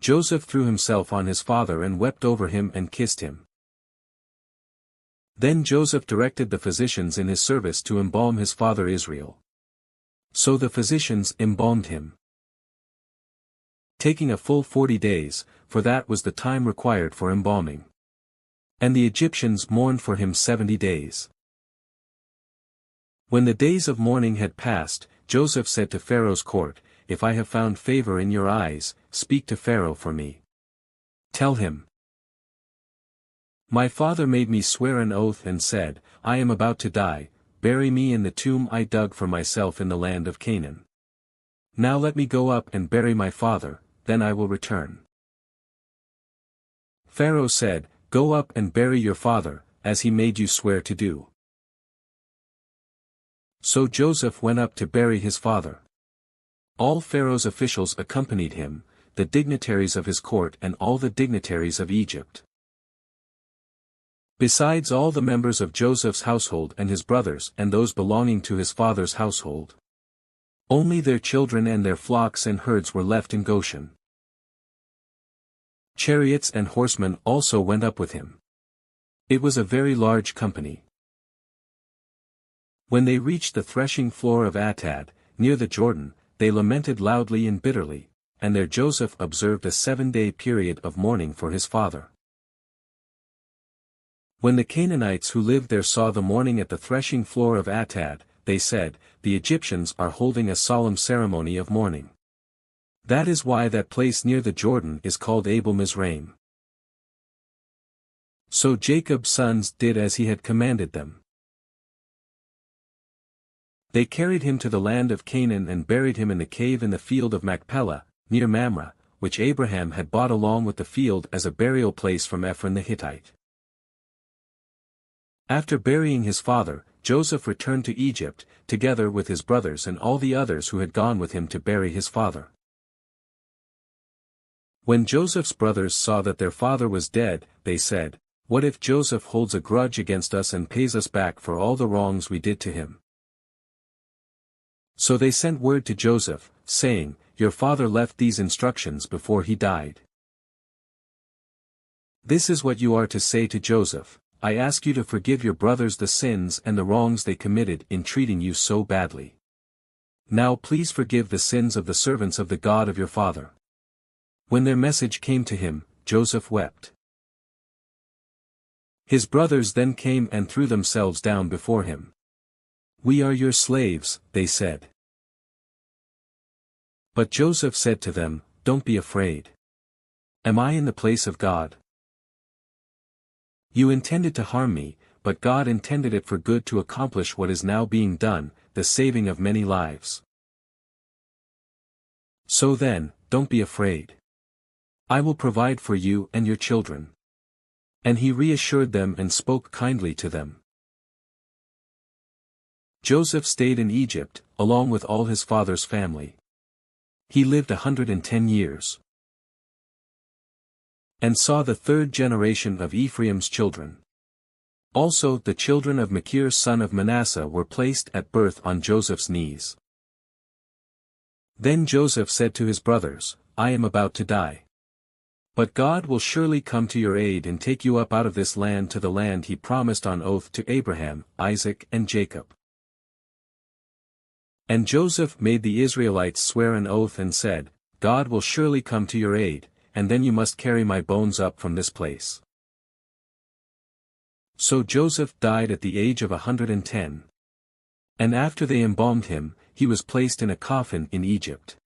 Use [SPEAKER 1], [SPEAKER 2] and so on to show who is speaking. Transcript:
[SPEAKER 1] Joseph threw himself on his father and wept over him and kissed him. Then Joseph directed the physicians in his service to embalm his father Israel. So the physicians embalmed him, taking a full 40 days, for that was the time required for embalming. And the Egyptians mourned for him 70 days. When the days of mourning had passed, Joseph said to Pharaoh's court, "If I have found favor in your eyes, speak to Pharaoh for me. Tell him, my father made me swear an oath and said, I am about to die, bury me in the tomb I dug for myself in the land of Canaan. Now let me go up and bury my father, then I will return." Pharaoh said, "Go up and bury your father, as he made you swear to do." So Joseph went up to bury his father. All Pharaoh's officials accompanied him, the dignitaries of his court and all the dignitaries of Egypt. Besides all the members of Joseph's household and his brothers and those belonging to his father's household. Only their children and their flocks and herds were left in Goshen. Chariots and horsemen also went up with him. It was a very large company. When they reached the threshing floor of Atad, near the Jordan, they lamented loudly and bitterly, and there Joseph observed a 7-day period of mourning for his father. When the Canaanites who lived there saw the mourning at the threshing floor of Atad, they said, "The Egyptians are holding a solemn ceremony of mourning." That is why that place near the Jordan is called Abel Mizraim. So Jacob's sons did as he had commanded them. They carried him to the land of Canaan and buried him in the cave in the field of Machpelah, near Mamre, which Abraham had bought along with the field as a burial place from Ephron the Hittite. After burying his father, Joseph returned to Egypt, together with his brothers and all the others who had gone with him to bury his father. When Joseph's brothers saw that their father was dead, they said, "What if Joseph holds a grudge against us and pays us back for all the wrongs we did to him?" So they sent word to Joseph, saying, "Your father left these instructions before he died. This is what you are to say to Joseph: I ask you to forgive your brothers the sins and the wrongs they committed in treating you so badly. Now please forgive the sins of the servants of the God of your father." When their message came to him, Joseph wept. His brothers then came and threw themselves down before him. "We are your slaves," they said. But Joseph said to them, "Don't be afraid. Am I in the place of God? You intended to harm me, but God intended it for good to accomplish what is now being done, the saving of many lives. So then, don't be afraid. I will provide for you and your children." And he reassured them and spoke kindly to them. Joseph stayed in Egypt, along with all his father's family. He lived 110 years. And saw the third generation of Ephraim's children. Also the children of Machir son of Manasseh were placed at birth on Joseph's knees. Then Joseph said to his brothers, "I am about to die. But God will surely come to your aid and take you up out of this land to the land he promised on oath to Abraham, Isaac and Jacob." And Joseph made the Israelites swear an oath and said, "God will surely come to your aid, and then you must carry my bones up from this place." So Joseph died at the age of 110. And after they embalmed him, he was placed in a coffin in Egypt.